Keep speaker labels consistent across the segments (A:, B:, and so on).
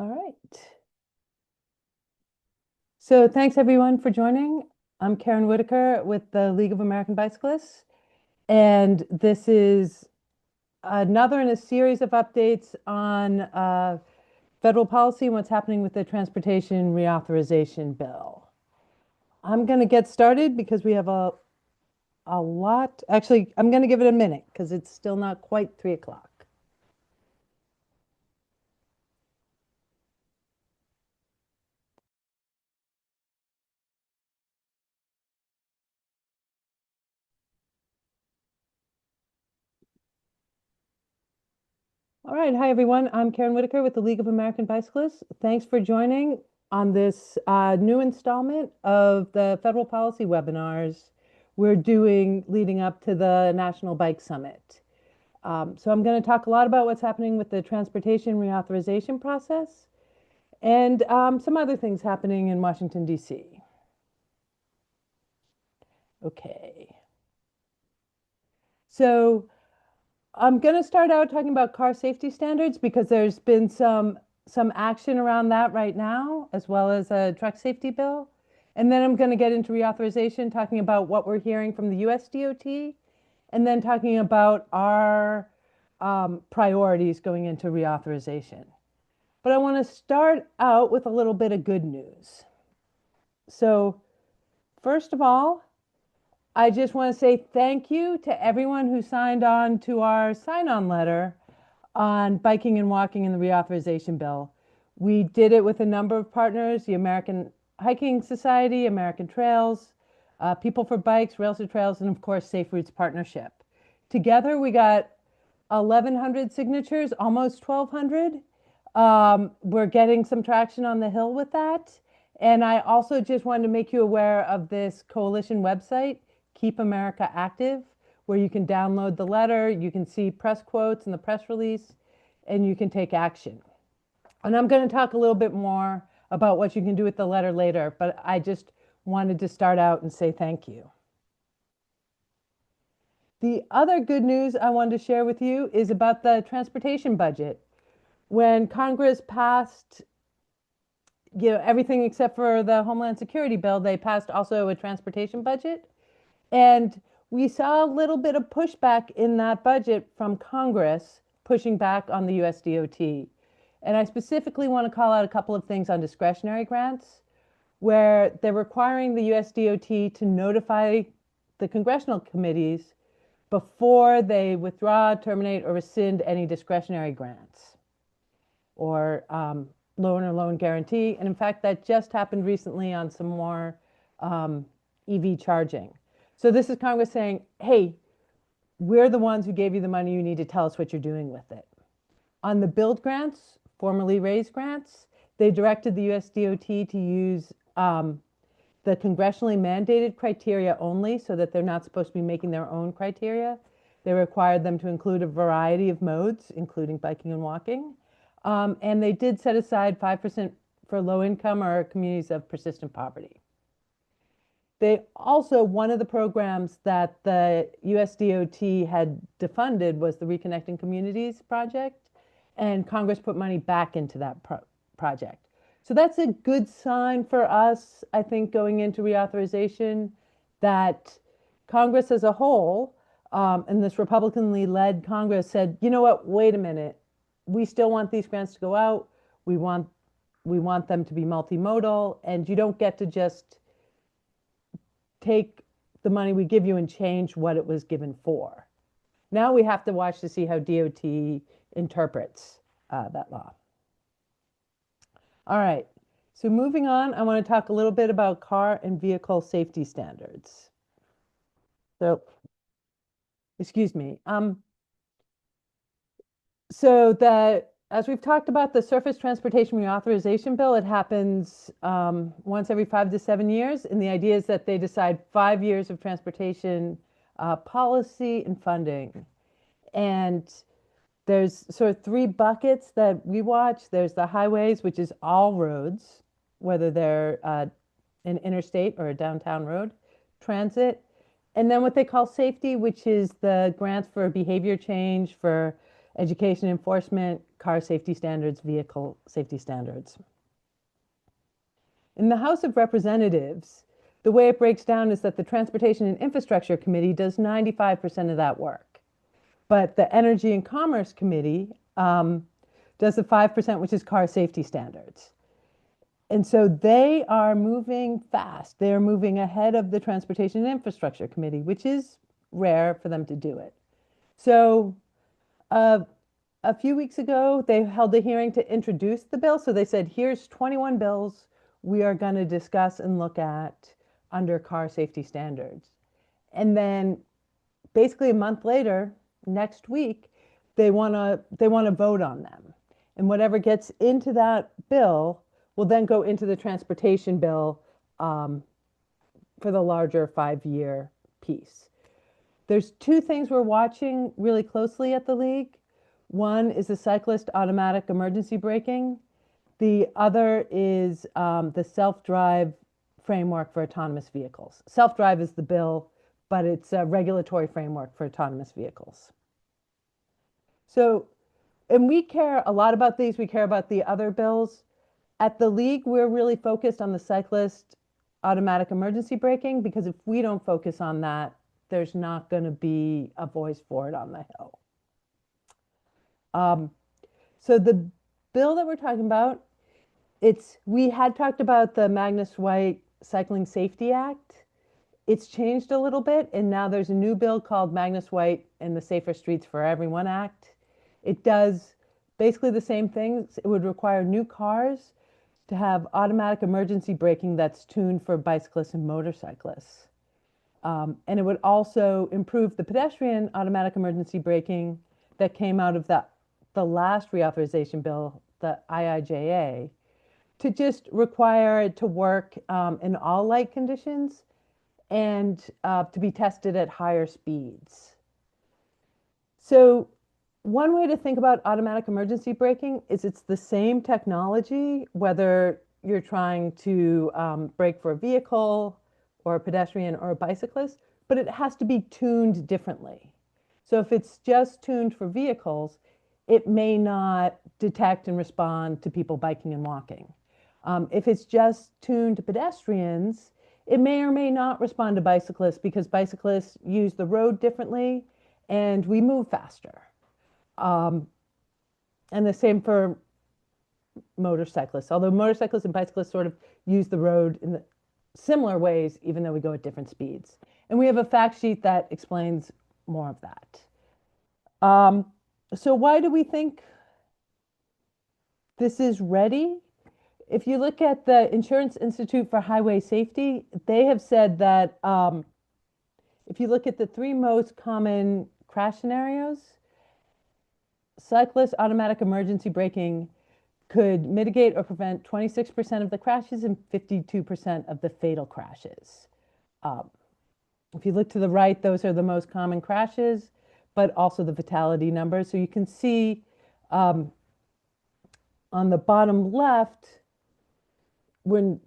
A: All right. So thanks everyone for joining. I'm Caron Whitaker with the League of American Bicyclists, and this is another in a series of updates on federal policy and what's happening with the transportation reauthorization bill. I'm going to get started because we have a lot. Actually, I'm going to give it a minute because it's still not quite 3 o'clock. All right. Hi, everyone. I'm Caron Whitaker with the League of American Bicyclists. Thanks for joining on this new installment of the federal policy webinars we're doing leading up to the National Bike Summit. So I'm going to talk a lot about what's happening with the transportation reauthorization process and some other things happening in Washington, D.C. Okay. So I'm going to start out talking about car safety standards because there's been some action around that right now, as well as a truck safety bill. And then I'm going to get into reauthorization, talking about what we're hearing from the US DOT, and then talking about our priorities going into reauthorization. But I want to start out with a little bit of good news. So first of all, I just want to say thank you to everyone who signed on to our sign-on letter on biking and walking in the reauthorization bill. We did it with a number of partners, the American Hiking Society, American Trails, People for Bikes, Rails to Trails, and of course, Safe Routes Partnership. Together, we got 1,100 signatures, almost 1,200. We're getting some traction on the Hill with that. And I also just wanted to make you aware of this coalition website, Keep America Active, where you can download the letter, you can see press quotes in the press release, and you can take action. And I'm going to talk a little bit more about what you can do with the letter later, but I just wanted to start out and say thank you. The other good news I wanted to share with you is about the transportation budget. When Congress passed everything except for the Homeland Security bill, they passed also a transportation budget. And we saw a little bit of pushback in that budget from Congress pushing back on the US DOT. And I specifically want to call out a couple of things on discretionary grants, where they're requiring the US DOT to notify the congressional committees before they withdraw, terminate, or rescind any discretionary grants or loan or loan guarantee. And in fact, that just happened recently on some more EV charging. So this is Congress saying, hey, we're the ones who gave you the money. You need to tell us what you're doing with it. On the build grants, formerly raised grants, they directed the US DOT to use the congressionally mandated criteria only, so that they're not supposed to be making their own criteria. They required them to include a variety of modes, including biking and walking. And they did set aside 5% for low income or communities of persistent poverty. They also, one of the programs that the US DOT had defunded was the Reconnecting Communities project, and Congress put money back into that project. So that's a good sign for us, I think, going into reauthorization, that Congress as a whole, and this Republicanly led Congress said, you know what, wait a minute, we still want these grants to go out. We want them to be multimodal, and you don't get to just take the money we give you and change what it was given for. Now we have to watch to see how DOT interprets that law. All right, so moving on, I want to talk a little bit about car and vehicle safety standards. So, excuse me. As we've talked about, the Surface Transportation Reauthorization Bill, it happens once every 5 to 7 years. And the idea is that they decide 5 years of transportation policy and funding. And there's sort of 3 buckets that we watch. There's the highways, which is all roads, whether they're an interstate or a downtown road, transit. And then what they call safety, which is the grants for behavior change, for education enforcement, car safety standards, vehicle safety standards. In the House of Representatives, the way it breaks down is that the Transportation and Infrastructure Committee does 95% of that work. But the Energy and Commerce Committee does the 5%, which is car safety standards. And so they are moving fast. They're moving ahead of the Transportation and Infrastructure Committee, which is rare for them to do it. So a few weeks ago, they held a hearing to introduce the bill. So they said, here's 21 bills we are going to discuss and look at under car safety standards. And then basically a month later, next week, they want to vote on them. And whatever gets into that bill will then go into the transportation bill for the larger 5-year piece. There's two things we're watching really closely at the League. One is the cyclist automatic emergency braking. The other is the self-drive framework for autonomous vehicles. Self-drive is the bill, but it's a regulatory framework for autonomous vehicles. So, and we care a lot about these. We care about the other bills. At the League, we're really focused on the cyclist automatic emergency braking because if we don't focus on that, there's not going to be a voice for it on the Hill. So the bill that we're talking about, we had talked about the Magnus-White Cycling Safety Act. It's changed a little bit, and now there's a new bill called Magnus-White and the Safer Streets for Everyone Act. It does basically the same things. It would require new cars to have automatic emergency braking that's tuned for bicyclists and motorcyclists. And it would also improve the pedestrian automatic emergency braking that came out of the last reauthorization bill, the IIJA, to just require it to work in all light conditions and to be tested at higher speeds. So one way to think about automatic emergency braking is it's the same technology, whether you're trying to brake for a vehicle or a pedestrian or a bicyclist, but it has to be tuned differently. So if it's just tuned for vehicles, it may not detect and respond to people biking and walking. If it's just tuned to pedestrians, it may or may not respond to bicyclists because bicyclists use the road differently and we move faster. And the same for motorcyclists, although motorcyclists and bicyclists sort of use the road in similar ways, even though we go at different speeds. And we have a fact sheet that explains more of that. So why do we think this is ready? If you look at the Insurance Institute for Highway Safety, they have said that if you look at the 3 most common crash scenarios, cyclist automatic emergency braking could mitigate or prevent 26% of the crashes and 52% of the fatal crashes. If you look to the right, those are the most common crashes, but also the fatality numbers. So you can see on the bottom left, when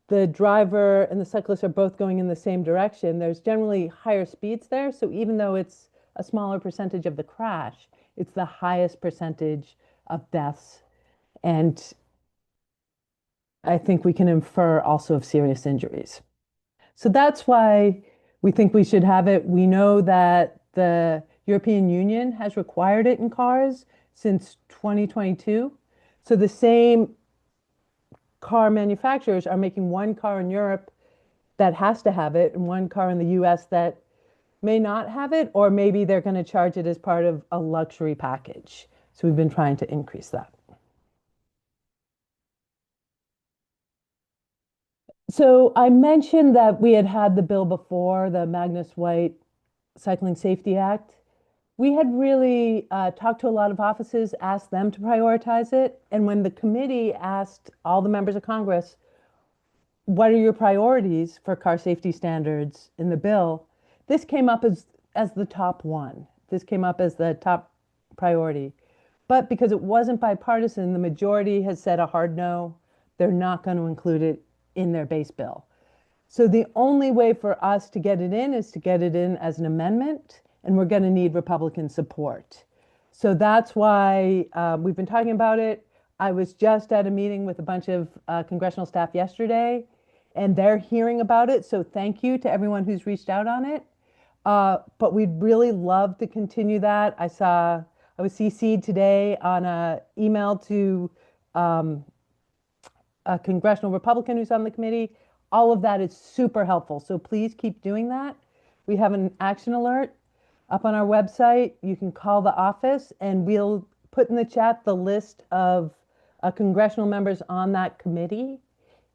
A: the driver and the cyclist are both going in the same direction, there's generally higher speeds there. So even though it's a smaller percentage of the crash, it's the highest percentage of deaths. And I think we can infer also of serious injuries. So that's why we think we should have it. We know that the European Union has required it in cars since 2022. So the same car manufacturers are making one car in Europe that has to have it and one car in the US that may not have it, or maybe they're going to charge it as part of a luxury package. So we've been trying to increase that. So I mentioned that we had the bill before, the Magnus-White Cycling Safety Act. We had really talked to a lot of offices, asked them to prioritize it. And when the committee asked all the members of Congress, what are your priorities for car safety standards in the bill? This came up as the top one. This came up as the top priority. But because it wasn't bipartisan, the majority has said a hard no. They're not going to include it in their base bill. So the only way for us to get it in is to get it in as an amendment, and we're going to need Republican support. So that's why we've been talking about it. I was just at a meeting with a bunch of congressional staff yesterday, and they're hearing about it. So thank you to everyone who's reached out on it. But we'd really love to continue that. I was CC'd today on an email to um, a congressional Republican who's on the committee. All of that is super helpful. So please keep doing that. We have an action alert up on our website. You can call the office and we'll put in the chat the list of congressional members on that committee.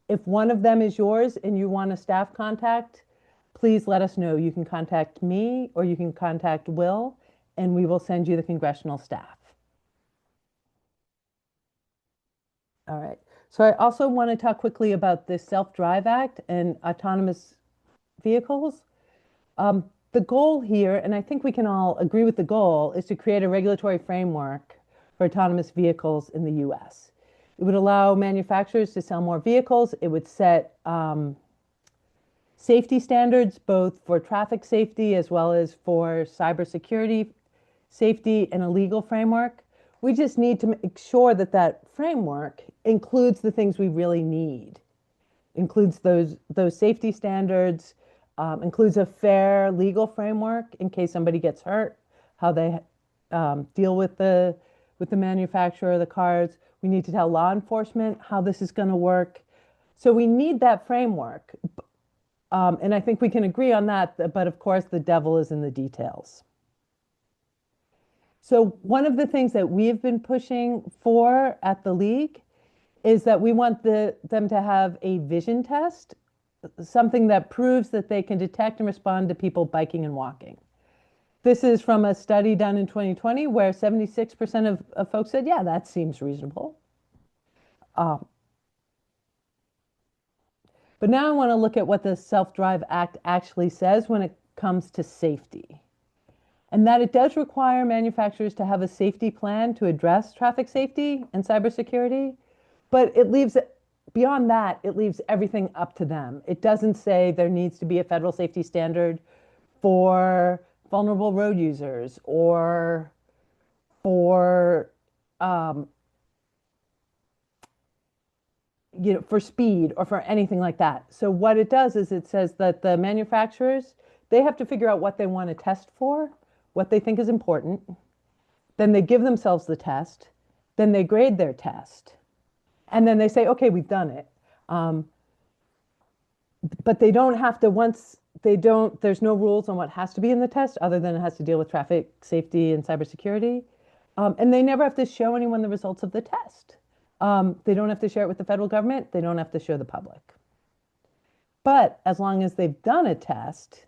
A: If one of them is yours and you want a staff contact, please let us know. You can contact me or you can contact Will, and we will send you the congressional staff. All right. So I also want to talk quickly about the Self-Drive Act and autonomous vehicles. The goal here, and I think we can all agree with the goal, is to create a regulatory framework for autonomous vehicles in the US. It would allow manufacturers to sell more vehicles. It would set safety standards, both for traffic safety as well as for cybersecurity safety and a legal framework. We just need to make sure that that framework includes the things we really need, includes those safety standards, includes a fair legal framework in case somebody gets hurt, how they deal with the manufacturer of the cars. We need to tell law enforcement how this is going to work. So we need that framework. And I think we can agree on that, but of course the devil is in the details. So one of the things that we've been pushing for at the League is that we want them to have a vision test, something that proves that they can detect and respond to people biking and walking. This is from a study done in 2020 where 76% of folks said, yeah, that seems reasonable. But now I want to look at what the Self-Drive Act actually says when it comes to safety. And that it does require manufacturers to have a safety plan to address traffic safety and cybersecurity, but it leaves, beyond that, it leaves everything up to them. It doesn't say there needs to be a federal safety standard for vulnerable road users or for for speed or for anything like that. So what it does is it says that the manufacturers, they have to figure out what they want to test for, what they think is important. Then they give themselves the test. Then they grade their test. And then they say, okay, we've done it. But they don't have to, there's no rules on what has to be in the test other than it has to deal with traffic safety and cybersecurity. And they never have to show anyone the results of the test. They don't have to share it with the federal government. They don't have to show the public. But as long as they've done a test,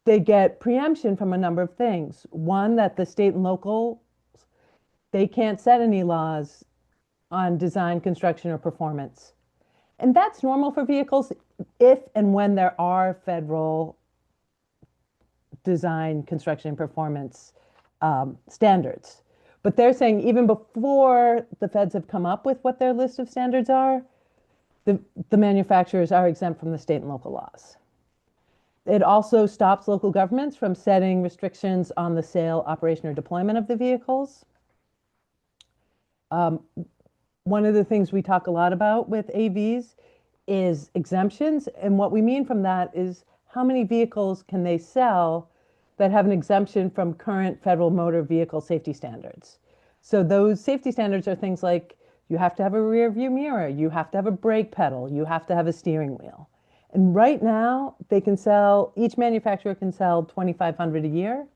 A: they get preemption from a number of things. One, that the state and local, they can't set any laws on design, construction, or performance. And that's normal for vehicles if and when there are federal design, construction, and performance standards. But they're saying even before the feds have come up with what their list of standards are, the manufacturers are exempt from the state and local laws. It also stops local governments from setting restrictions on the sale, operation, or deployment of the vehicles. One of the things we talk a lot about with AVs is exemptions. And what we mean from that is how many vehicles can they sell that have an exemption from current federal motor vehicle safety standards. So those safety standards are things like you have to have a rear view mirror, you have to have a brake pedal, you have to have a steering wheel. And right now they can sell, each manufacturer can sell 2,500 a year.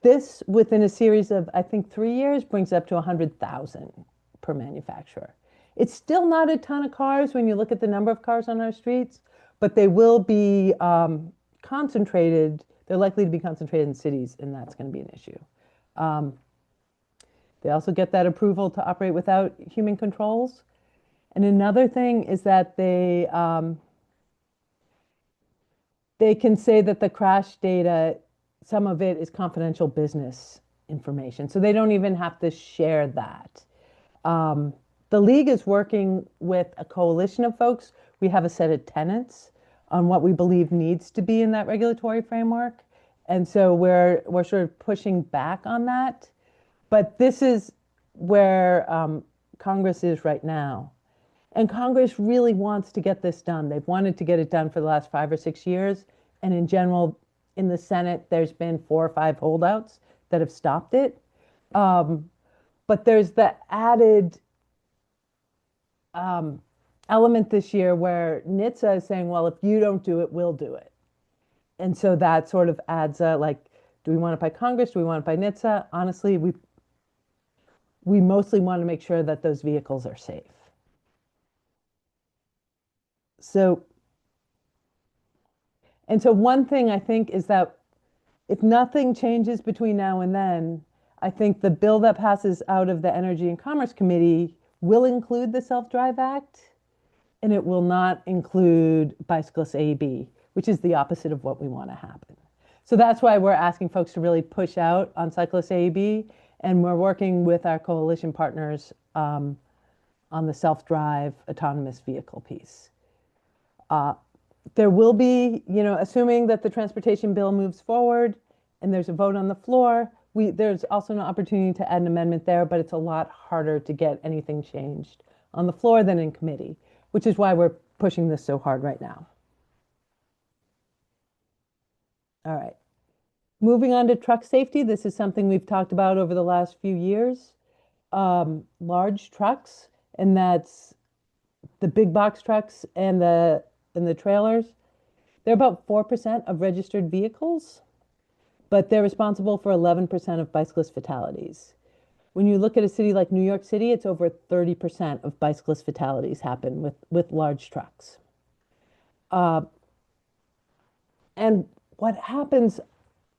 A: This within a series of, I think, 3 years brings up to 100,000 per manufacturer. It's still not a ton of cars when you look at the number of cars on our streets, but they will be concentrated. They're likely to be concentrated in cities, and that's going to be an issue. They also get that approval to operate without human controls. And another thing is that they can say that the crash data, some of it is confidential business information. So they don't even have to share that. The League is working with a coalition of folks. We have a set of tenets on what we believe needs to be in that regulatory framework. And so we're sort of pushing back on that. But this is where Congress is right now. And Congress really wants to get this done. They've wanted to get it done for the last 5 or 6 years. And in general, in the Senate, there's been 4 or 5 holdouts that have stopped it. But there's the added element this year where NHTSA is saying, well, if you don't do it, we'll do it. And so that sort of adds a like, do we want it by Congress? Do we want it by NHTSA? Honestly, we mostly want to make sure that those vehicles are safe. So, and so one thing I think is that if nothing changes between now and then, I think the bill that passes out of the Energy and Commerce Committee will include the Self-Drive Act, and it will not include bicyclist AEB, which is the opposite of what we want to happen. So that's why we're asking folks to really push out on cyclist AEB, and we're working with our coalition partners on the self-drive autonomous vehicle piece. There will be, assuming that the transportation bill moves forward and there's a vote on the floor, there's also an opportunity to add an amendment there, but it's a lot harder to get anything changed on the floor than in committee, which is why we're pushing this so hard right now. All right. Moving on to truck safety. This is something we've talked about over the last few years. Large trucks, and that's the big box trucks and the trailers. They're about 4% of registered vehicles, but they're responsible for 11% of bicyclist fatalities. When you look at a city like New York City, it's over 30% of bicyclist fatalities happen with large trucks. And what happens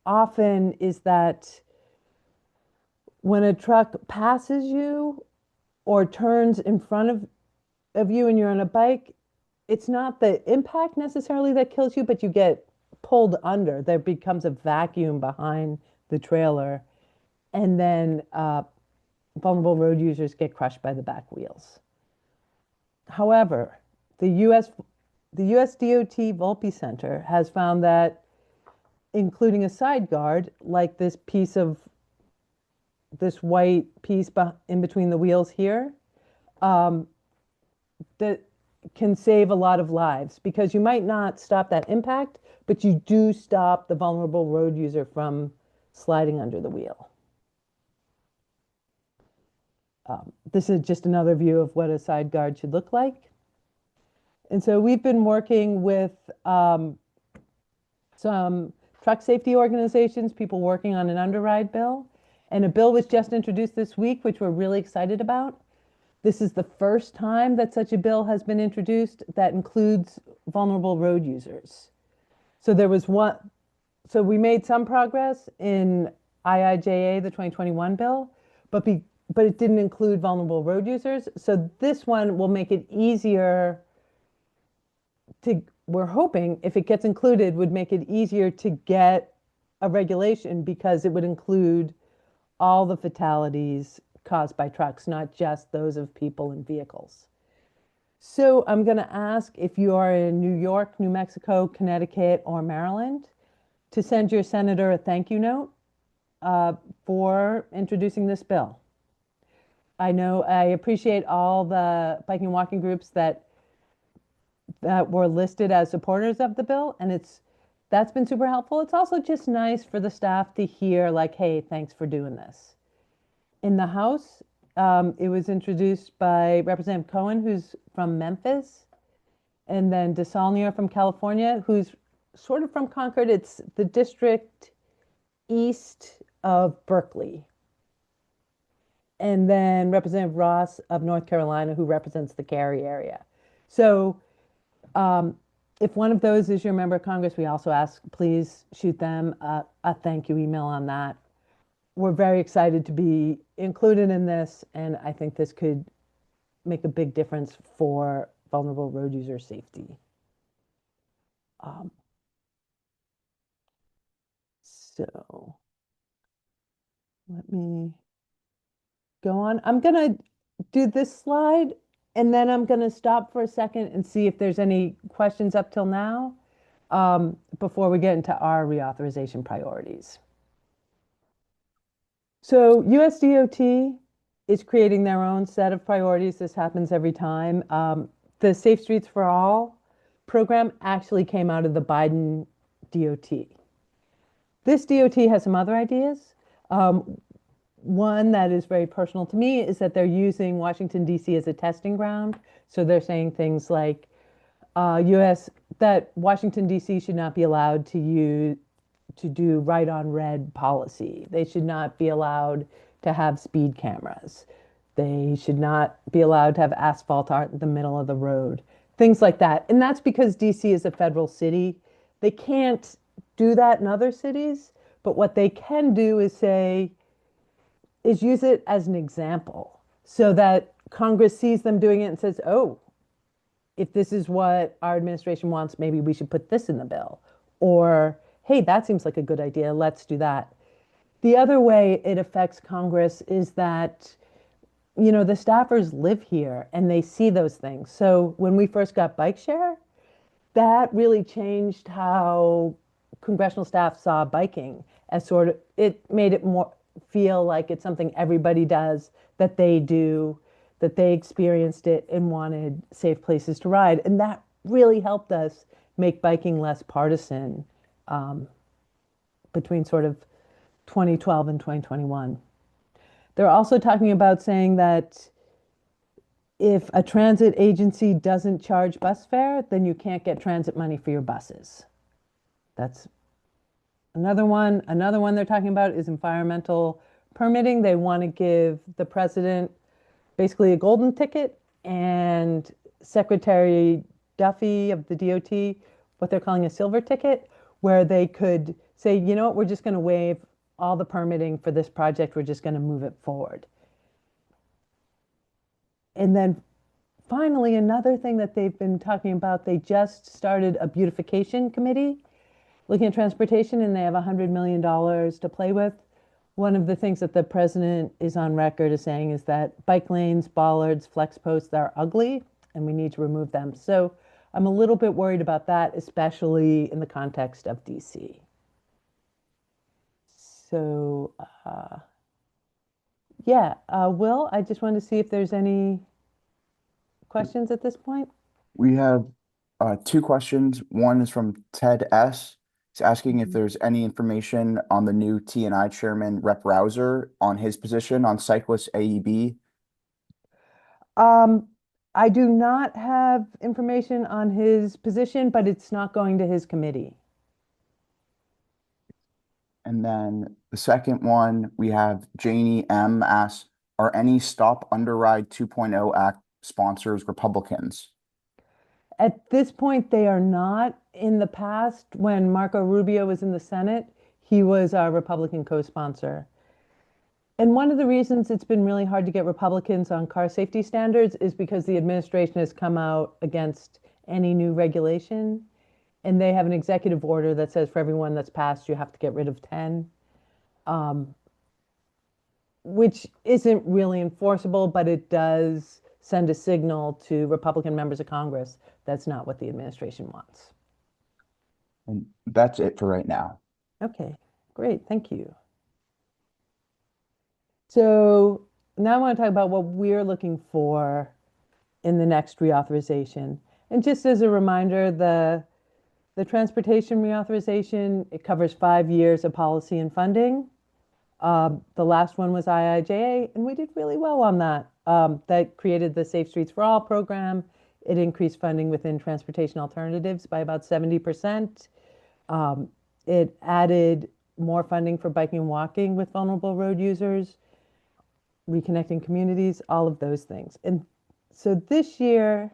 A: often is that when a truck passes you or turns in front of you and you're on a bike, it's not the impact necessarily that kills you, but you get pulled under. There becomes a vacuum behind the trailer, and then vulnerable road users get crushed by the back wheels. However, the US DOT Volpe Center has found that including a side guard, like this white piece in between the wheels here, that can save a lot of lives, because you might not stop that impact, but you do stop the vulnerable road user from sliding under the wheel. This is just another view of what a side guard should look like. And so we've been working with some truck safety organizations, people working on an underride bill. And a bill was just introduced this week, which we're really excited about. This is the first time that such a bill has been introduced that includes vulnerable road users. So we made some progress in IIJA, the 2021 bill, but it didn't include vulnerable road users. So this one will make it easier we're hoping if it gets included, would make it easier to get a regulation, because it would include all the fatalities caused by trucks, not just those of people and vehicles. So I'm going to ask if you are in New York, New Mexico, Connecticut, or Maryland to send your senator a thank you note for introducing this bill. I appreciate all the biking and walking groups that were listed as supporters of the bill, and that's been super helpful. It's also just nice for the staff to hear like, hey, thanks for doing this. In the House, it was introduced by Representative Cohen, who's from Memphis, and then DeSaulnier from California, who's sort of from Concord. It's the district east of Berkeley. And then Representative Ross of North Carolina, who represents the Cary area. So if one of those is your member of Congress, we also ask, please shoot them a thank you email on that. We're very excited to be included in this, and I think this could make a big difference for vulnerable road user safety. So let me go on. I'm going to do this slide, and then I'm going to stop for a second and see if there's any questions up till now before we get into our reauthorization priorities. So USDOT is creating their own set of priorities. This happens every time. The Safe Streets for All program actually came out of the Biden DOT. This DOT has some other ideas. One that is very personal to me is that they're using Washington, D.C. as a testing ground. So they're saying things like US that Washington, D.C. should not be allowed to do right on red policy. They should not be allowed to have speed cameras. They should not be allowed to have asphalt art in the middle of the road, things like that. And that's because DC is a federal city. They can't do that in other cities, but what they can do is use it as an example so that Congress sees them doing it and says, oh, if this is what our administration wants, maybe we should put this in the bill. Or, hey, that seems like a good idea. Let's do that. The other way it affects Congress is that, the staffers live here and they see those things. So when we first got bike share, that really changed how congressional staff saw biking as sort of, it made it more feel like it's something everybody does, that they do, that they experienced it and wanted safe places to ride. And that really helped us make biking less partisan um, between sort of 2012 and 2021. They're also talking about saying that if a transit agency doesn't charge bus fare, then you can't get transit money for your buses. That's another one. Another one they're talking about is environmental permitting. They want to give the president basically a golden ticket and Secretary Duffy of the DOT what they're calling a silver ticket, where they could say, you know what, we're just going to waive all the permitting for this project. We're just going to move it forward. And then finally, another thing that they've been talking about, they just started a beautification committee looking at transportation, and they have $100 million to play with. One of the things that the president is on record as saying is that bike lanes, bollards, flex posts are ugly, and we need to remove them. So I'm a little bit worried about that, especially in the context of DC. So, yeah, Will, I just wanted to see if there's any questions at this point.
B: We have two questions. One is from Ted S. He's asking if
A: Mhm.
B: there's any information on the new T&I chairman, Rep. Rouser, on his position on cyclist AEB.
A: Um, I do not have information on his position, but it's not going to his committee.
B: And then the second one, we have Janie M. asks, are any Stop Underride 2.0 Act sponsors Republicans?
A: At this point, they are not. In the past, when Marco Rubio was in the Senate, he was our Republican co-sponsor. And one of the reasons it's been really hard to get Republicans on car safety standards is because the administration has come out against any new regulation. And they have an executive order that says for everyone that's passed, you have to get rid of 10, which isn't really enforceable, but it does send a signal to Republican members of Congress that's not what the administration wants.
B: And that's it for right now.
A: Okay, great, thank you. So now I want to talk about what we're looking for in the next reauthorization. And just as a reminder, the transportation reauthorization, it covers 5 years of policy and funding. The last one was IIJA, and we did really well on that. That created the Safe Streets for All program. It increased funding within transportation alternatives by about 70%. It added more funding for biking and walking with vulnerable road users, reconnecting communities, all of those things. And so this year,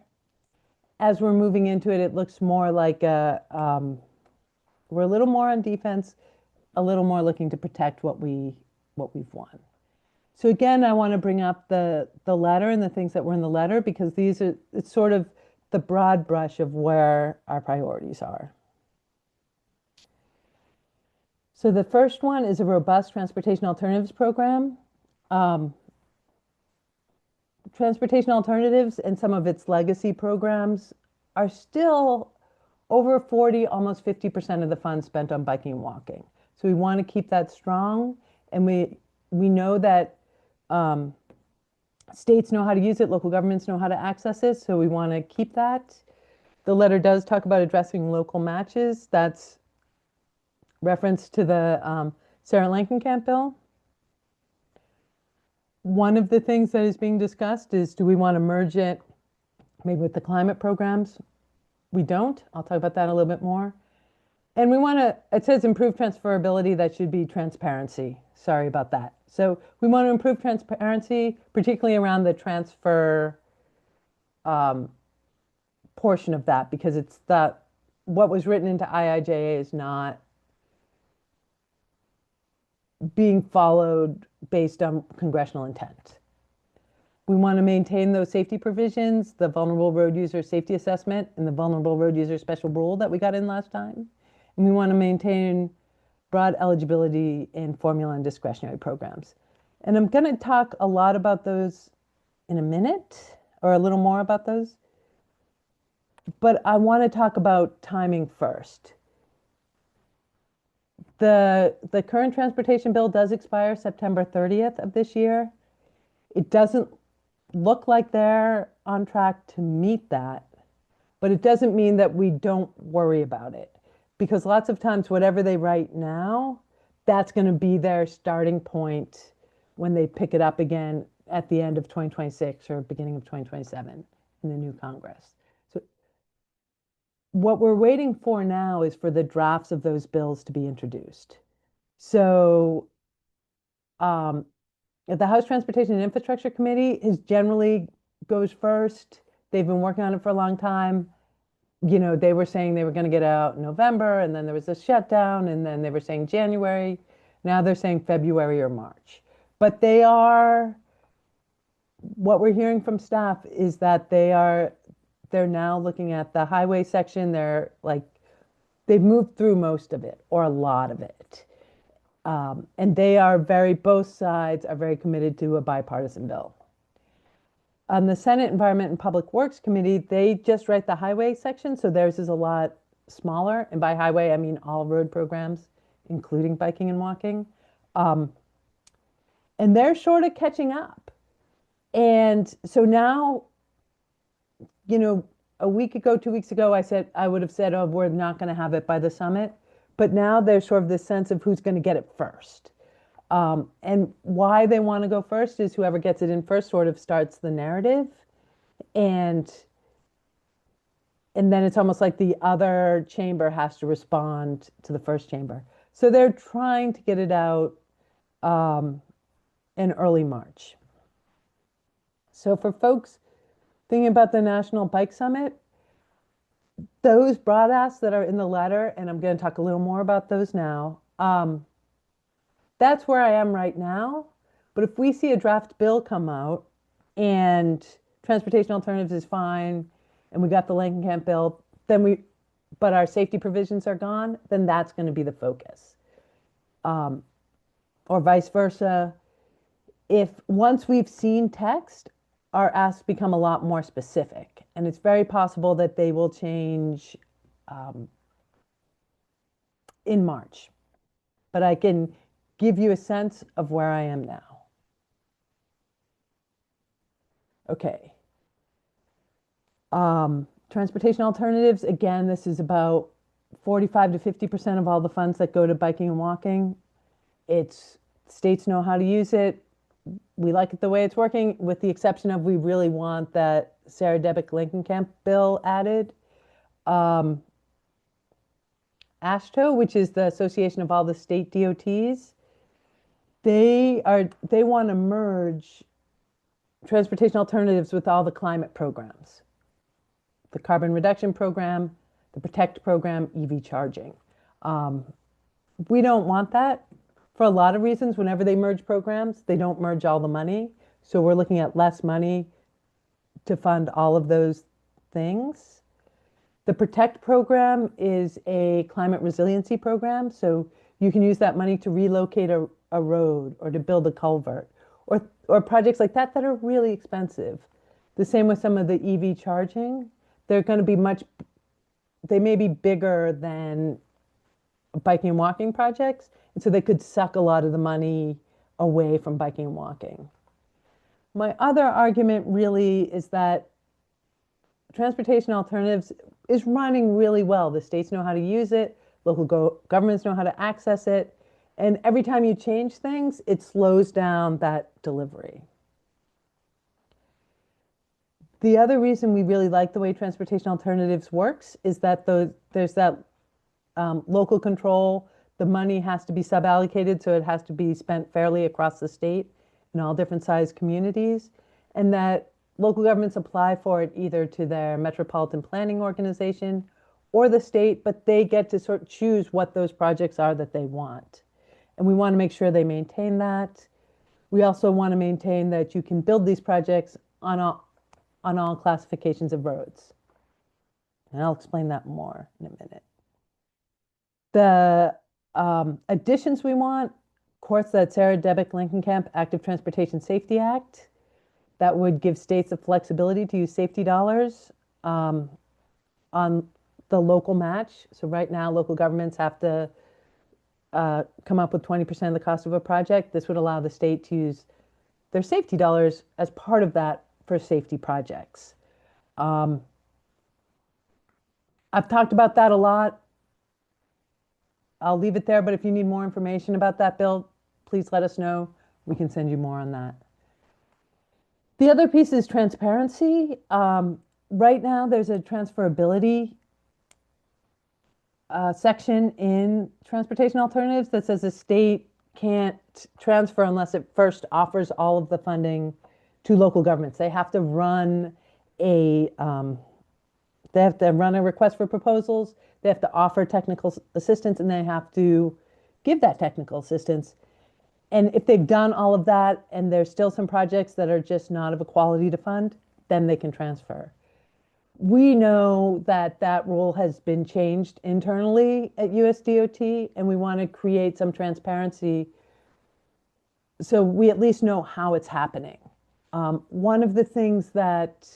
A: as we're moving into it, it looks more like we're a little more on defense, a little more looking to protect what we've won. So again, I want to bring up the letter and the things that were in the letter because it's sort of the broad brush of where our priorities are. So the first one is a robust transportation alternatives program. Um, transportation alternatives and some of its legacy programs are still over 40, almost 50% of the funds spent on biking and walking. So we want to keep that strong. And we know that um, states know how to use it, local governments know how to access it, so we want to keep that. The letter does talk about addressing local matches. That's reference to the Sarah Langenkamp bill. One of the things that is being discussed is, do we want to merge it maybe with the climate programs? We don't. I'll talk about that a little bit more. And we want to, it says improve transferability, that should be transparency. Sorry about that. So we want to improve transparency, particularly around the transfer portion of that, because it's that what was written into IIJA is not being followed based on congressional intent. We want to maintain those safety provisions, the vulnerable road user safety assessment and the vulnerable road user special rule that we got in last time. And we want to maintain broad eligibility in formula and discretionary programs. And I'm going to talk a lot about those in a minute, or a little more about those. But I want to talk about timing first. The current transportation bill does expire September 30th of this year. It doesn't look like they're on track to meet that, but it doesn't mean that we don't worry about it, because lots of times whatever they write now, that's going to be their starting point when they pick it up again at the end of 2026 or beginning of 2027 in the new Congress. So what we're waiting for now is for the drafts of those bills to be introduced. So the House Transportation and Infrastructure Committee is generally goes first. They've been working on it for a long time. You know, they were saying they were going to get out in November, and then there was a shutdown, and then they were saying January. Now they're saying February or March. But they are, what we're hearing from staff is that they're now looking at the highway section. They're like, they've moved through most of it or a lot of it. And they are both sides are very committed to a bipartisan bill. On the Senate Environment and Public Works Committee, they just write the highway section, so theirs is a lot smaller. And by highway, I mean all road programs, including biking and walking. And they're sort of catching up. And so now, you know, a week ago, 2 weeks ago, I would have said, oh, we're not going to have it by the summit. But now there's sort of this sense of who's going to get it first. And why they want to go first is whoever gets it in first sort of starts the narrative. And then it's almost like the other chamber has to respond to the first chamber. So they're trying to get it out in early March. So for folks thinking about the National Bike Summit, those broad asks that are in the letter, and I'm going to talk a little more about those now, that's where I am right now. But if we see a draft bill come out and transportation alternatives is fine, and we got the Langenkamp bill, but our safety provisions are gone, then that's going to be the focus. Or vice versa. If once we've seen text, our asks become a lot more specific, and it's very possible that they will change in March. But I can give you a sense of where I am now. Okay. Transportation alternatives, again, this is about 45 to 50% of all the funds that go to biking and walking. States know how to use it. We like it the way it's working, with the exception of we really want that Sarah Debick Langenkamp bill added. AASHTO, which is the Association of all the state DOTs, they want to merge transportation alternatives with all the climate programs, the carbon reduction program, the protect program, EV charging. We don't want that for a lot of reasons. Whenever they merge programs, they don't merge all the money. So we're looking at less money to fund all of those things. The protect program is a climate resiliency program. So you can use that money to relocate a road or to build a culvert or projects like that that are really expensive. The same with some of the EV charging. They're going to be they may be bigger than biking and walking projects. And so they could suck a lot of the money away from biking and walking. My other argument really is that transportation alternatives is running really well. The states know how to use it, local governments know how to access it, and every time you change things, it slows down that delivery. The other reason we really like the way transportation alternatives works is that there's that local control. The money has to be suballocated, so it has to be spent fairly across the state in all different sized communities, and that local governments apply for it either to their metropolitan planning organization or the state, but they get to sort of choose what those projects are that they want. And we want to make sure they maintain that. We also want to maintain that you can build these projects on all classifications of roads. And I'll explain that more in a minute. The additions we want, of course, that Sarah Debbick-Lincolnkamp Active Transportation Safety Act, that would give states the flexibility to use safety dollars on the local match. So right now, local governments have to come up with 20% of the cost of a project. This would allow the state to use their safety dollars as part of that for safety projects. I've talked about that a lot. I'll leave it there, but if you need more information about that bill, please let us know. We can send you more on that. The other piece is transparency. Right now, there's a transferability section in transportation alternatives that says the state can't transfer unless it first offers all of the funding to local governments. They have to run a request for proposals. They have to offer technical assistance, and they have to give that technical assistance. And if they've done all of that and there's still some projects that are just not of a quality to fund, then they can transfer. We know that that rule has been changed internally at USDOT, and we want to create some transparency so we at least know how it's happening. One of the things that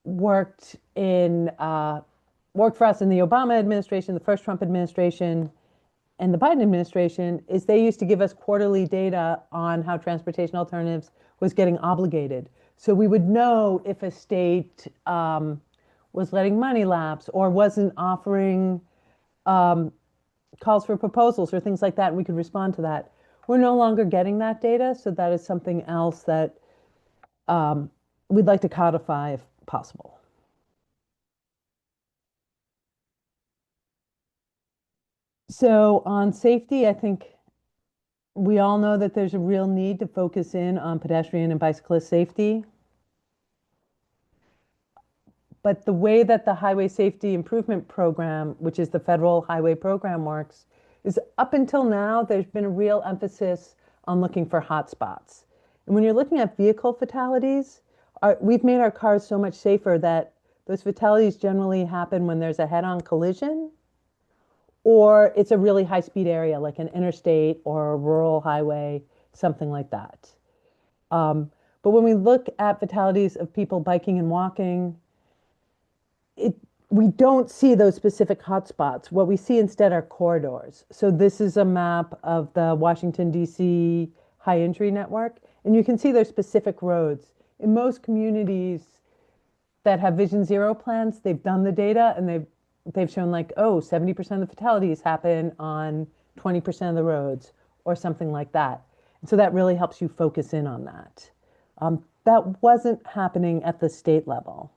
A: worked for us in the Obama administration, the first Trump administration, and the Biden administration is they used to give us quarterly data on how transportation alternatives was getting obligated. So we would know if a state was letting money lapse or wasn't offering calls for proposals or things like that, and we could respond to that. We're no longer getting that data, so that is something else that we'd like to codify if possible. So on safety, I think we all know that there's a real need to focus in on pedestrian and bicyclist safety. But the way that the Highway Safety Improvement Program, which is the federal highway program, works, is up until now, there's been a real emphasis on looking for hotspots. And when you're looking at vehicle fatalities, we've made our cars so much safer that those fatalities generally happen when there's a head-on collision or it's a really high-speed area like an interstate or a rural highway, something like that. But when we look at fatalities of people biking and walking, we don't see those specific hotspots. What we see instead are corridors. So this is a map of the Washington, D.C. high injury network, and you can see there's specific roads. In most communities that have Vision Zero plans, they've done the data and they've shown like, oh, 70% of the fatalities happen on 20% of the roads or something like that. And so that really helps you focus in on that. That wasn't happening at the state level.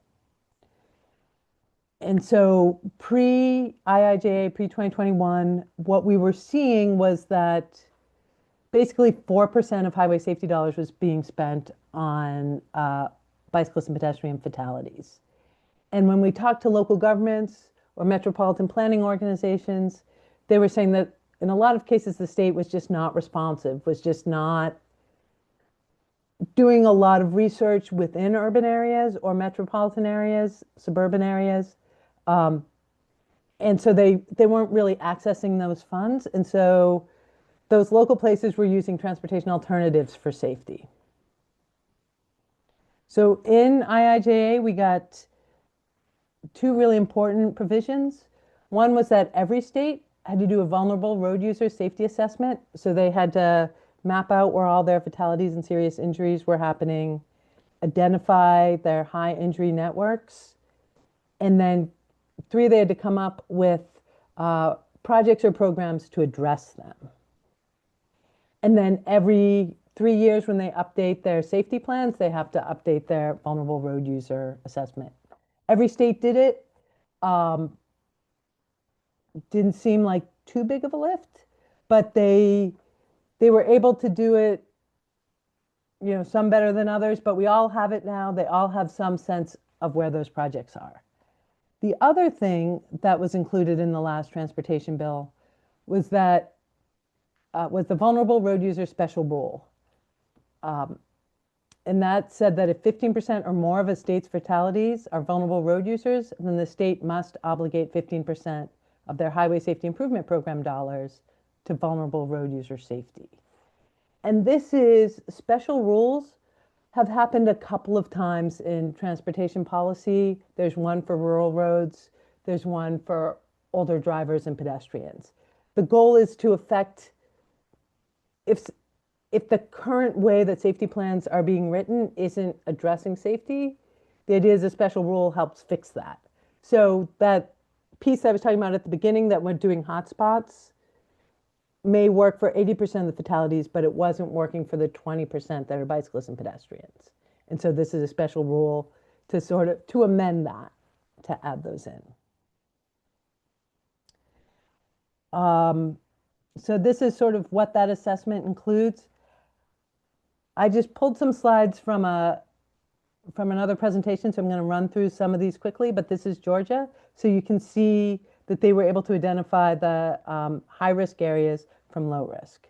A: And so pre-IIJA, pre-2021, what we were seeing was that basically 4% of highway safety dollars was being spent on bicyclist and pedestrian fatalities. And when we talked to local governments or metropolitan planning organizations, they were saying that in a lot of cases, the state was just not responsive, was just not doing a lot of research within urban areas or metropolitan areas, suburban areas. And so they weren't really accessing those funds. And so those local places were using transportation alternatives for safety. So in IIJA, we got two really important provisions. One was that every state had to do a vulnerable road user safety assessment. So they had to map out where all their fatalities and serious injuries were happening, identify their high injury networks, and then three, they had to come up with projects or programs to address them. And then every 3 years, when they update their safety plans, they have to update their vulnerable road user assessment. Every state did it. Didn't seem like too big of a lift, but they were able to do it, some better than others, but we all have it now. They all have some sense of where those projects are. The other thing that was included in the last transportation bill was that was the vulnerable road user special rule. And that said that if 15% or more of a state's fatalities are vulnerable road users, then the state must obligate 15% of their highway safety improvement program dollars to vulnerable road user safety. And this is special rules have happened a couple of times in transportation policy. There's one for rural roads. There's one for older drivers and pedestrians. The goal is to affect, if the current way that safety plans are being written isn't addressing safety, the idea is a special rule helps fix that. So that piece I was talking about at the beginning that we're doing hotspots may work for 80% of the fatalities, but it wasn't working for the 20% that are bicyclists and pedestrians. And so this is a special rule to amend that, to add those in. So this is sort of what that assessment includes. I just pulled some slides from another presentation, so I'm going to run through some of these quickly, but this is Georgia. So you can see that they were able to identify the high-risk areas from low risk.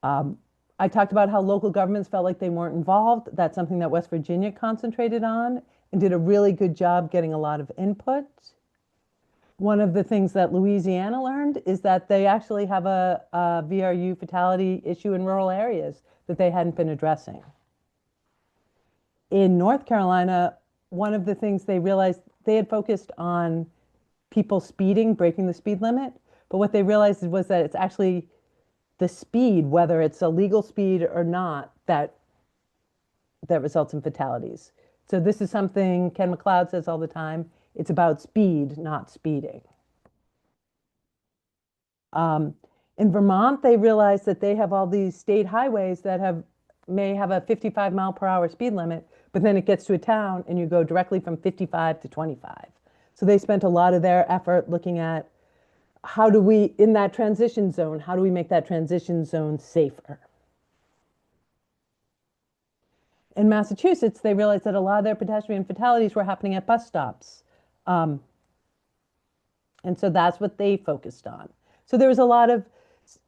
A: I talked about how local governments felt like they weren't involved. That's something that West Virginia concentrated on and did a really good job getting a lot of input. One of the things that Louisiana learned is that they actually have a VRU fatality issue in rural areas that they hadn't been addressing. In North Carolina, one of the things they realized, they had focused on people speeding, breaking the speed limit, but what they realized was that it's actually the speed, whether it's a legal speed or not, that results in fatalities. So this is something Ken McLeod says all the time. It's about speed, not speeding. In Vermont, they realized that they have all these state highways that may have a 55 mile per hour speed limit, but then it gets to a town and you go directly from 55 to 25. So they spent a lot of their effort looking at how do we, in that transition zone, how do we make that transition zone safer? In Massachusetts, they realized that a lot of their pedestrian fatalities were happening at bus stops. And so that's what they focused on. So there was a lot of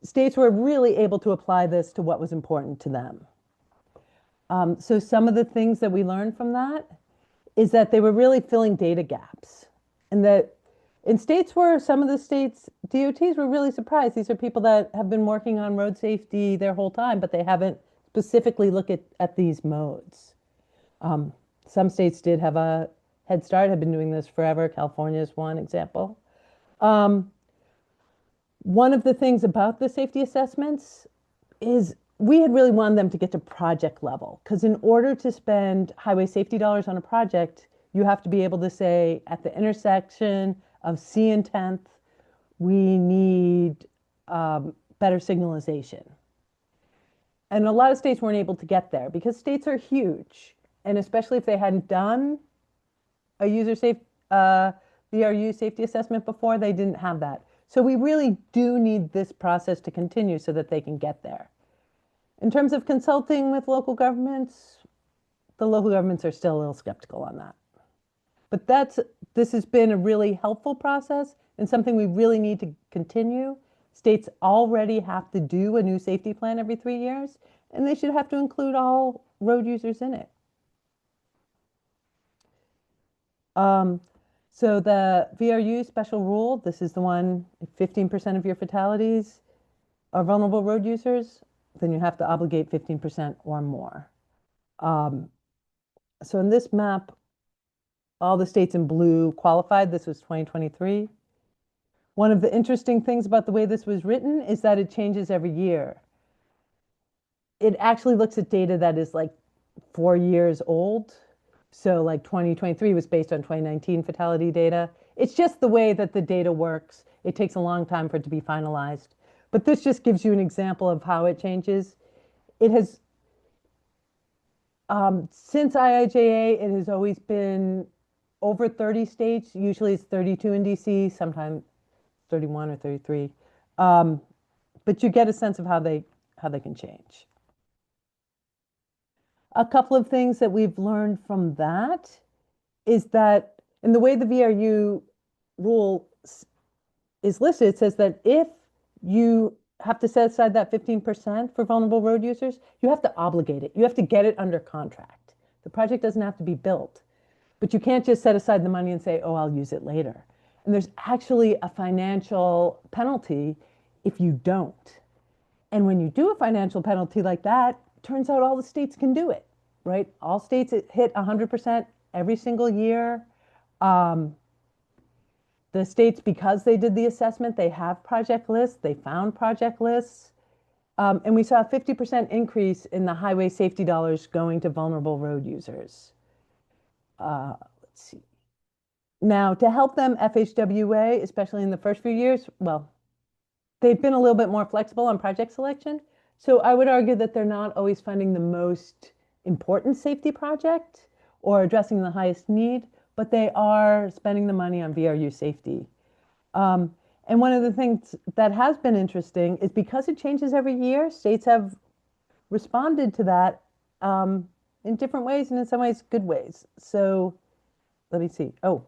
A: states were really able to apply this to what was important to them. So some of the things that we learned from that is that they were really filling data gaps. And that in states where some of the states, DOTs were really surprised. These are people that have been working on road safety their whole time, but they haven't specifically looked at these modes. Some states did have a head start, have been doing this forever. California is one example. One of the things about the safety assessments is we had really wanted them to get to project level, because in order to spend highway safety dollars on a project, you have to be able to say at the intersection of C and 10th, we need better signalization. And a lot of states weren't able to get there because states are huge. And especially if they hadn't done a VRU safety assessment before, they didn't have that. So we really do need this process to continue so that they can get there. In terms of consulting with local governments, the local governments are still a little skeptical on that. But this has been a really helpful process and something we really need to continue. States already have to do a new safety plan every 3 years, and they should have to include all road users in it. So the VRU special rule, this is the one, if 15% of your fatalities are vulnerable road users, then you have to obligate 15% or more. So in this map, all the states in blue qualified. This was 2023. One of the interesting things about the way this was written is that it changes every year. it actually looks at data that is like 4 years old. So like 2023 was based on 2019 fatality data. It's just the way that the data works. It takes a long time for it to be finalized. But this just gives you an example of how it changes. It has, since IIJA, it has always been over 30 states. Usually it's 32 in DC, sometimes 31 or 33. Um, but you get a sense of how they can change. A couple of things that we've learned from that is that in the way the VRU rule is listed, it says that if you have to set aside that 15% for vulnerable road users, you have to obligate it. You have to get it under contract. The project doesn't have to be built, but you can't just set aside the money and say, oh, I'll use it later. And there's actually a financial penalty if you don't. And when you do a financial penalty like that, turns out all the states can do it, right? All states hit 100% every single year. Um, the states, because they did the assessment, they have project lists, they found project lists. And we saw a 50% increase in the highway safety dollars going to vulnerable road users. Let's see. Now, to help them, FHWA, especially in the first few years, well, they've been a little bit more flexible on project selection. So I would argue that they're not always funding the most important safety project or addressing the highest need, but they are spending the money on VRU safety. And one of the things that has been interesting is because it changes every year, states have responded to that in different ways and in some ways good ways. So let me see. Oh,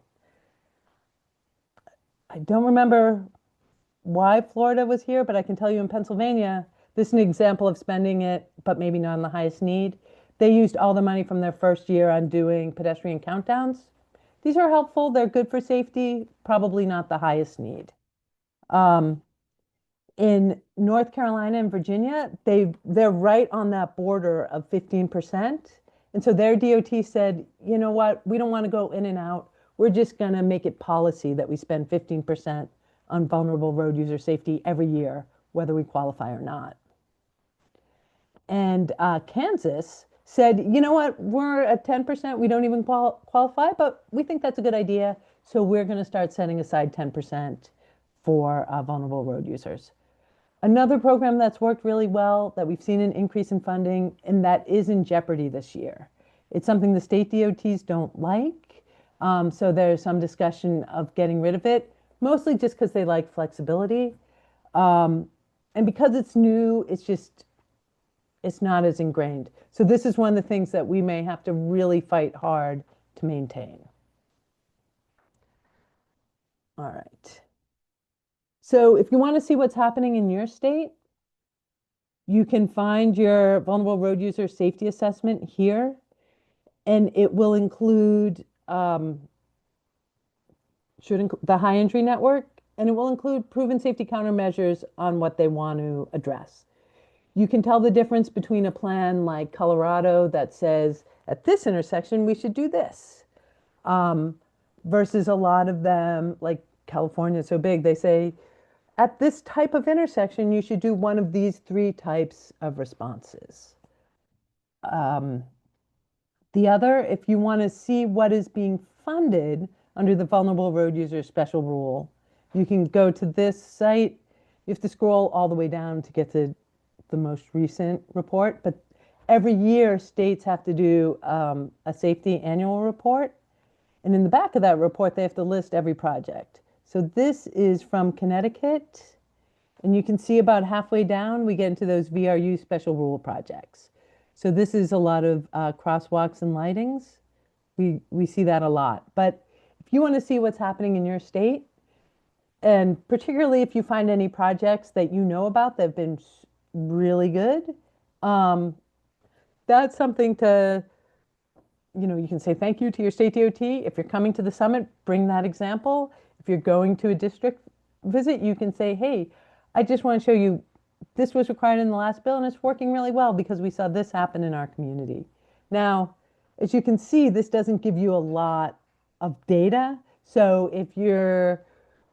A: I don't remember why Florida was here, but I can tell you in Pennsylvania, this is an example of spending it, but maybe not on the highest need. They used all the money from their first year on doing pedestrian countdowns. These are helpful. They're good for safety, probably not the highest need. Um, in North Carolina and Virginia, they're right on that border of 15%. And so their DOT said, you know what, we don't want to go in and out. We're just going to make it policy that we spend 15% on vulnerable road user safety every year, whether we qualify or not. And Kansas said, you know what, we're at 10%, we don't even qualify, but we think that's a good idea. So we're going to start setting aside 10% for vulnerable road users. Another program that's worked really well that we've seen an increase in funding and that is in jeopardy this year. It's something the state DOTs don't like. So there's some discussion of getting rid of it, mostly just because they like flexibility. And because it's new, it's not as ingrained. So this is one of the things that we may have to really fight hard to maintain. All right. So if you want to see what's happening in your state, you can find your vulnerable road user safety assessment here, and it will include the high entry network, and it will include proven safety countermeasures on what they want to address. You can tell the difference between a plan like Colorado that says at this intersection we should do this, versus a lot of them like California is so big they say at this type of intersection, you should do one of these three types of responses. The other, if you want to see what is being funded under the Vulnerable Road User Special Rule, you can go to this site. You have to scroll all the way down to get to the most recent report, but every year states have to do a safety annual report. And in the back of that report, they have to list every project. So this is from Connecticut. And you can see about halfway down, we get into those VRU special rule projects. So this is a lot of crosswalks and lightings. We see that a lot. But if you want to see what's happening in your state, and particularly if you find any projects that you know about that have been really good, that's something to, you can say thank you to your state DOT. If you're coming to the summit, bring that example. If you're going to a district visit, you can say, hey, I just want to show you this was required in the last bill and it's working really well because we saw this happen in our community. Now, as you can see, this doesn't give you a lot of data. So if you're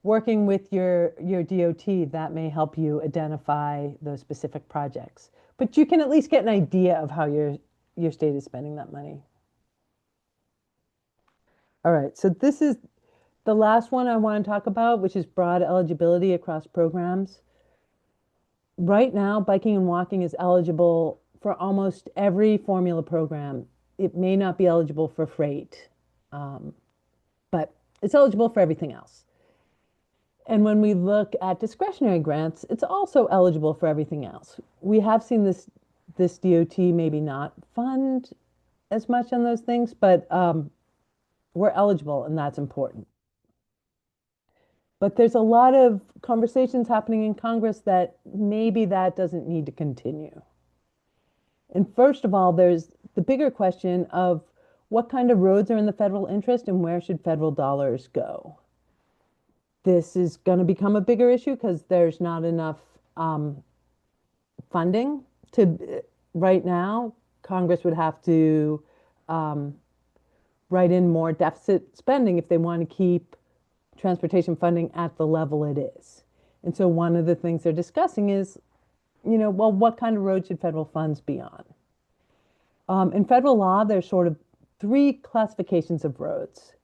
A: working with your DOT, that may help you identify those specific projects. but you can at least get an idea of how your state is spending that money. All right, so this is the last one I want to talk about, which is broad eligibility across programs. Right now, biking and walking is eligible for almost every formula program. It may not be eligible for freight, um, but it's eligible for everything else. And when we look at discretionary grants, it's also eligible for everything else. We have seen this DOT maybe not fund as much on those things, but we're eligible, and that's important. But there's a lot of conversations happening in Congress that maybe that doesn't need to continue. And first of all, there's the bigger question of what kind of roads are in the federal interest and where should federal dollars go? This is going to become a bigger issue because there's not enough funding to, right now, Congress would have to write in more deficit spending if they want to keep transportation funding at the level it is. And so one of the things they're discussing is, well, what kind of road should federal funds be on? In federal law, there's sort of three classifications of roads.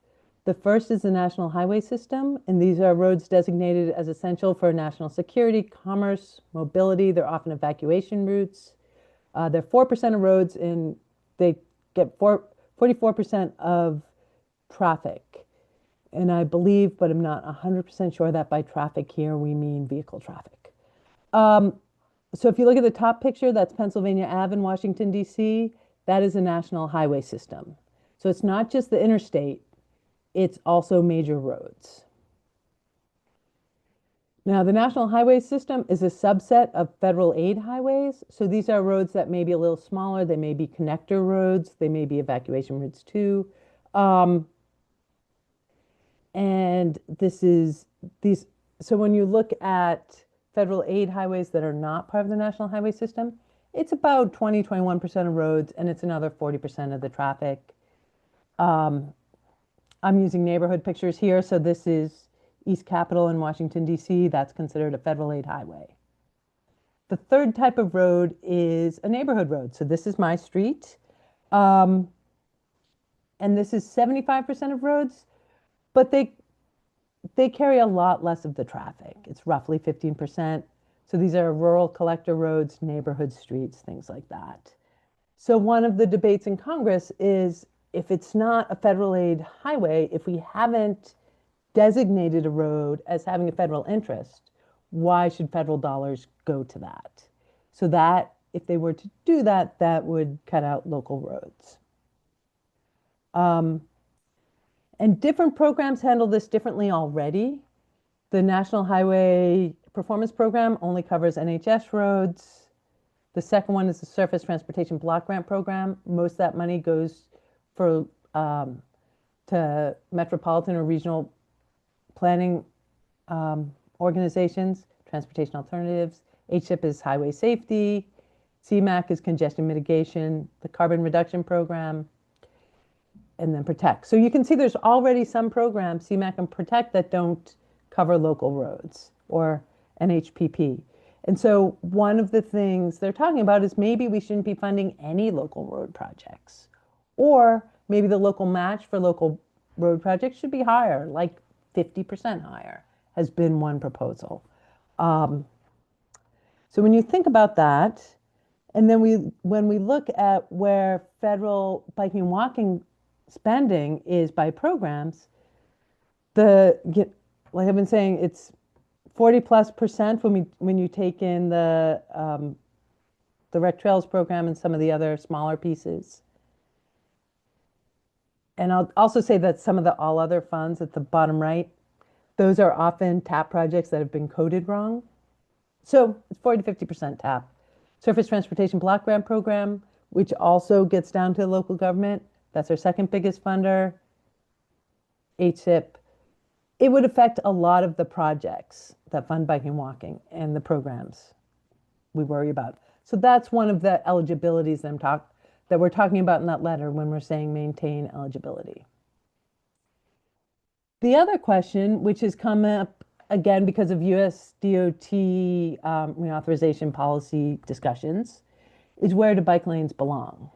A: The first is the National Highway System, and these are roads designated as essential for national security, commerce, mobility. They're often evacuation routes. They're 4% of roads, and they get 44% of traffic. And I believe, but I'm not 100% sure that by traffic here we mean vehicle traffic. So if you look at the top picture, that's Pennsylvania Ave in Washington, D.C. That is a national highway system. So it's not just the interstate, it's also major roads. Now, the National Highway System is a subset of federal aid highways. So these are roads that may be a little smaller. They may be connector roads. They may be evacuation routes too. And this is these. So when you look at federal aid highways that are not part of the National Highway System, it's about 21% of roads, and it's another 40% of the traffic. I'm using neighborhood pictures here. So this is East Capitol in Washington, D.C. That's considered a federal aid highway. The third type of road is a neighborhood road. So this is my street. And this is 75% of roads, but they carry a lot less of the traffic. It's roughly 15%. So these are rural collector roads, neighborhood streets, things like that. So one of the debates in Congress is if it's not a federal aid highway, if we haven't designated a road as having a federal interest, why should federal dollars go to that? So that if they were to do that, that would cut out local roads. And different programs handle this differently already. The National Highway Performance Program only covers NHS roads. The second one is the Surface Transportation Block Grant Program. Most of that money goes for to metropolitan or regional planning organizations, transportation alternatives. HIP is highway safety. CMAC is congestion mitigation, the carbon reduction program, and then Protect. So you can see there's already some programs, CMAC and Protect, that don't cover local roads or NHPP. And so one of the things they're talking about is maybe we shouldn't be funding any local road projects. Or maybe the local match for local road projects should be higher, like 50% higher, has been one proposal. So when you think about that, and then when we look at where federal biking and walking spending is by programs, like I've been saying, it's 40+% when you take in the Rec Trails program and some of the other smaller pieces. And I'll also say that some of the all other funds at the bottom right, those are often TAP projects that have been coded wrong. So it's 40 to 50% TAP. Surface Transportation Block Grant Program, which also gets down to local government. That's our second biggest funder. HIP. It would affect a lot of the projects that fund biking and walking and the programs we worry about. So that's one of the eligibilities that we're talking about in that letter when we're saying maintain eligibility. The other question, which has come up again because of US DOT reauthorization policy discussions, is where do bike lanes belong?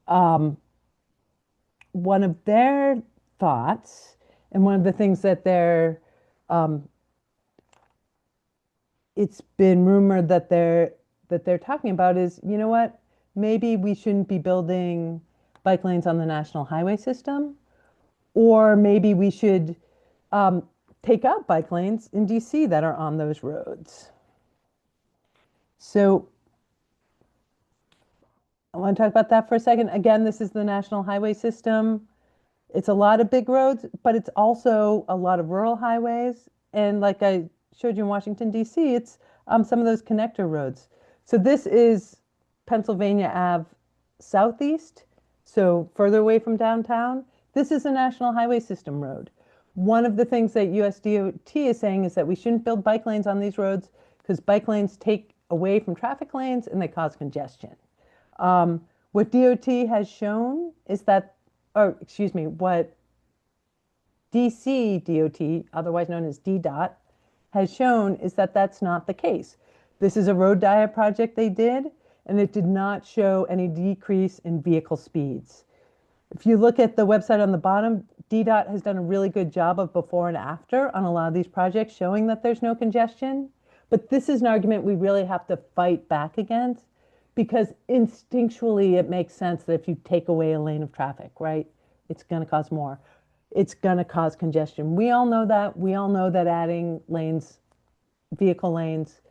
A: Um, One of their thoughts, and one of the things that um, it's been rumored that they're talking about is, you know what? Maybe we shouldn't be building bike lanes on the national highway system, or maybe we should um, take out bike lanes in DC that are on those roads. So I want to talk about that for a second. Again, this is the national highway system. It's a lot of big roads, but it's also a lot of rural highways. And like I showed you in Washington, D.C., it's some of those connector roads. So this is Pennsylvania Ave Southeast, so further away from downtown. This is a national highway system road. One of the things that USDOT is saying is that we shouldn't build bike lanes on these roads because bike lanes take away from traffic lanes and they cause congestion. What DOT has shown is that, or excuse me, what DC DOT, otherwise known as DDOT, has shown is that that's not the case. This is a road diet project they did, and it did not show any decrease in vehicle speeds. If you look at the website on the bottom, DDOT has done a really good job of before and after on a lot of these projects showing that there's no congestion. But this is an argument we really have to fight back against because instinctually it makes sense that if you take away a lane of traffic, right, it's going to cause more. It's going to cause congestion. We all know that. We all know that adding lanes, vehicle lanes,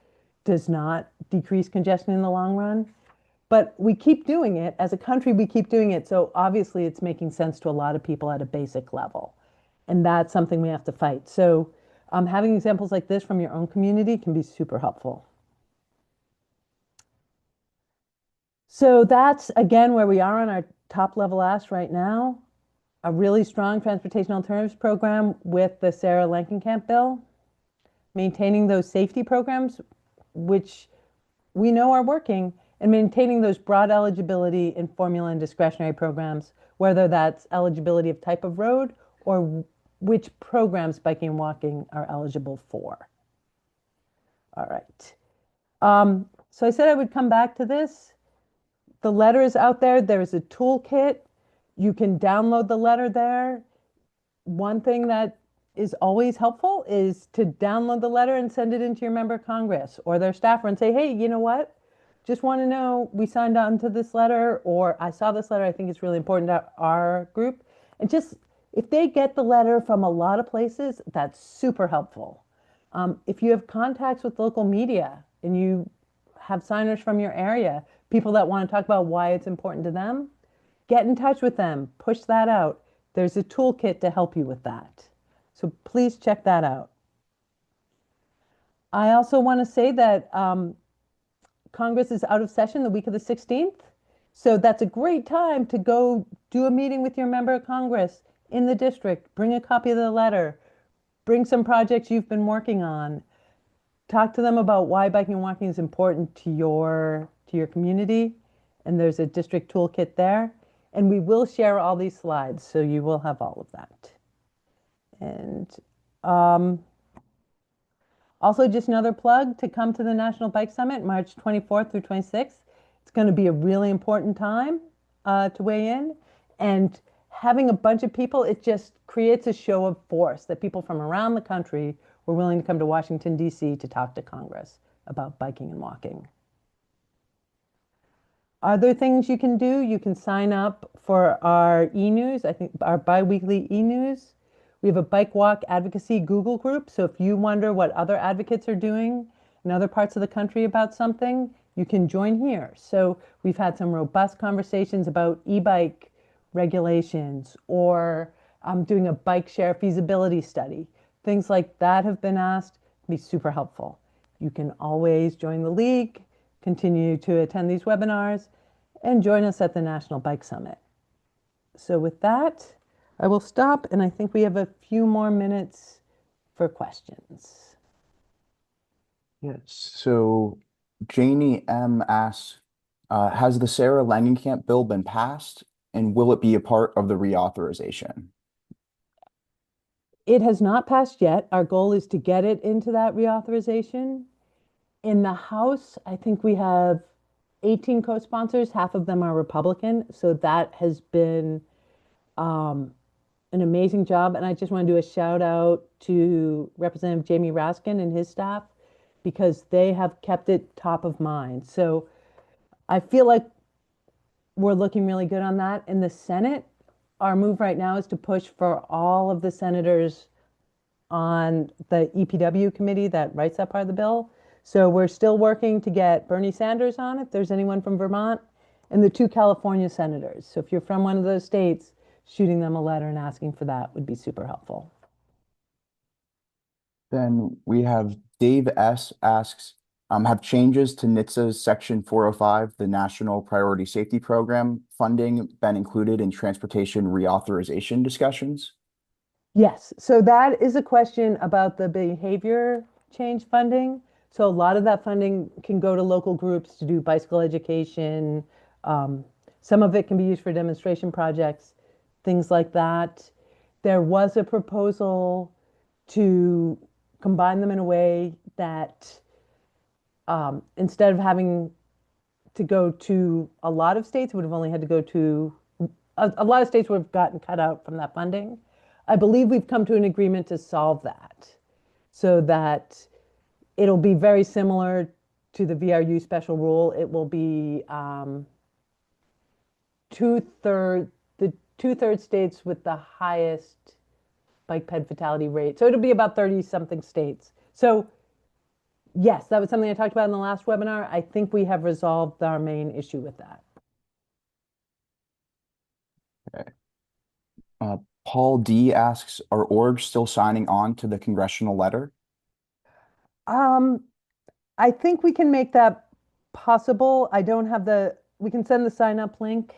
A: does not decrease congestion in the long run. But we keep doing it. As a country, we keep doing it. So obviously, it's making sense to a lot of people at a basic level. And that's something we have to fight. So having examples like this from your own community can be super helpful. So that's, again, where we are on our top level ask right now. A really strong transportation alternatives program with the Sarah Lankenkamp bill. Maintaining those safety programs, which we know are working, and maintaining those broad eligibility in formula and discretionary programs, whether that's eligibility of type of road or which programs biking and walking are eligible for. All right. So I said I would come back to this. The letter is out there. There's a toolkit. You can download the letter there. One thing that is always helpful is to download the letter and send it into your member of Congress or their staffer and say, hey, you know what? Just want to know we signed on to this letter, or I saw this letter. I think it's really important to our group. And just if they get the letter from a lot of places, that's super helpful. If you have contacts with local media and you have signers from your area, people that want to talk about why it's important to them, get in touch with them, push that out. There's a toolkit to help you with that. So please check that out. I also want to say that Congress is out of session the week of the 16th. So that's a great time to go do a meeting with your member of Congress in the district. Bring a copy of the letter. Bring some projects you've been working on. Talk to them about why biking and walking is important to your community. And there's a district toolkit there. And we will share all these slides, so you will have all of that. And also just another plug to come to the National Bike Summit, March 24th through 26th. It's going to be a really important time to weigh in. And having a bunch of people, it just creates a show of force that people from around the country were willing to come to Washington, D.C. to talk to Congress about biking and walking. Other things you can do, you can sign up for our e-news, I think our bi-weekly e-news. We have a bike walk advocacy Google group. So if you wonder what other advocates are doing in other parts of the country about something, you can join here. So we've had some robust conversations about e-bike regulations or doing a bike share feasibility study. Things like that have been asked, be super helpful. You can always join the league, continue to attend these webinars, and join us at the National Bike Summit. So with that, I will stop, and I think we have a few more minutes for questions.
B: Yes. So Janie M asks, has the Sarah Langenkamp bill been passed, and will it be a part of the reauthorization?
A: It has not passed yet. Our goal is to get it into that reauthorization. In the House, I think we have 18 co-sponsors, half of them are Republican. So that has been an amazing job. And I just want to do a shout out to Representative Jamie Raskin and his staff because they have kept it top of mind. So I feel like we're looking really good on that. In the Senate, our move right now is to push for all of the senators on the EPW committee that writes that part of the bill. So we're still working to get Bernie Sanders on, if there's anyone from Vermont, and the two California senators. So if you're from one of those states, shooting them a letter and asking for that would be super helpful.
B: Then we have Dave S. asks, have changes to NHTSA's Section 405, the National Priority Safety Program funding, been included in transportation reauthorization discussions?
A: Yes, so that is a question about the behavior change funding. So a lot of that funding can go to local groups to do bicycle education. Um, some of it can be used for demonstration projects, things like that. There was a proposal to combine them in a way that instead of having to go to a lot of states, it would have only had to go to a lot of states would have gotten cut out from that funding. I believe we've come to an agreement to solve that so that it'll be very similar to the VRU special rule. It will be the two-thirds states with the highest bike ped fatality rate. So it'll be about 30 something states. So yes, that was something I talked about in the last webinar. I think we have resolved our main issue with that.
B: Okay. Paul D asks, are orgs still signing on to the congressional letter?
A: Um, I think we can make that possible. I don't have we can send the sign up link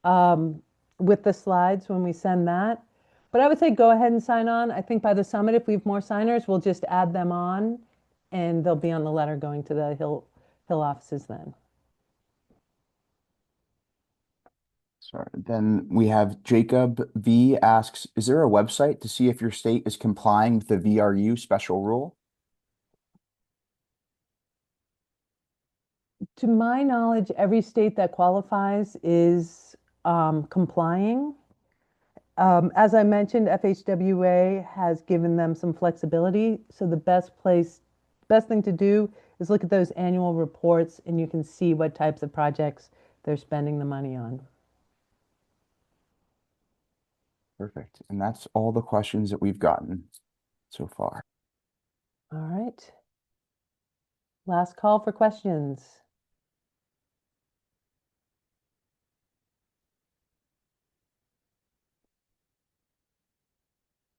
A: um, with the slides when we send that. But I would say go ahead and sign on. I think by the summit, if we have more signers, we'll just add them on and they'll be on the letter going to the Hill offices then.
B: Sorry. Then we have Jacob V asks, is there a website to see if your state is complying with the VRU special rule?
A: To my knowledge, every state that qualifies is complying. As I mentioned, FHWA has given them some flexibility. So the best thing to do is look at those annual reports and you can see what types of projects they're spending the money on.
B: Perfect. And that's all the questions that we've gotten so far.
A: All right. Last call for questions.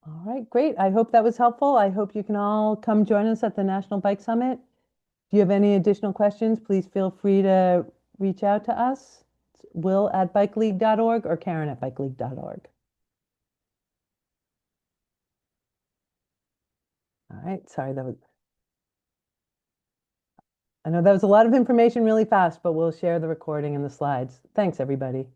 A: All right, great. I hope that was helpful. I hope you can all come join us at the National Bike Summit. If you have any additional questions, please feel free to reach out to us. It's will@bikeleague.org or Karen@bikeleague.org. All right, sorry, I know that was a lot of information really fast, but we'll share the recording and the slides. Thanks, everybody.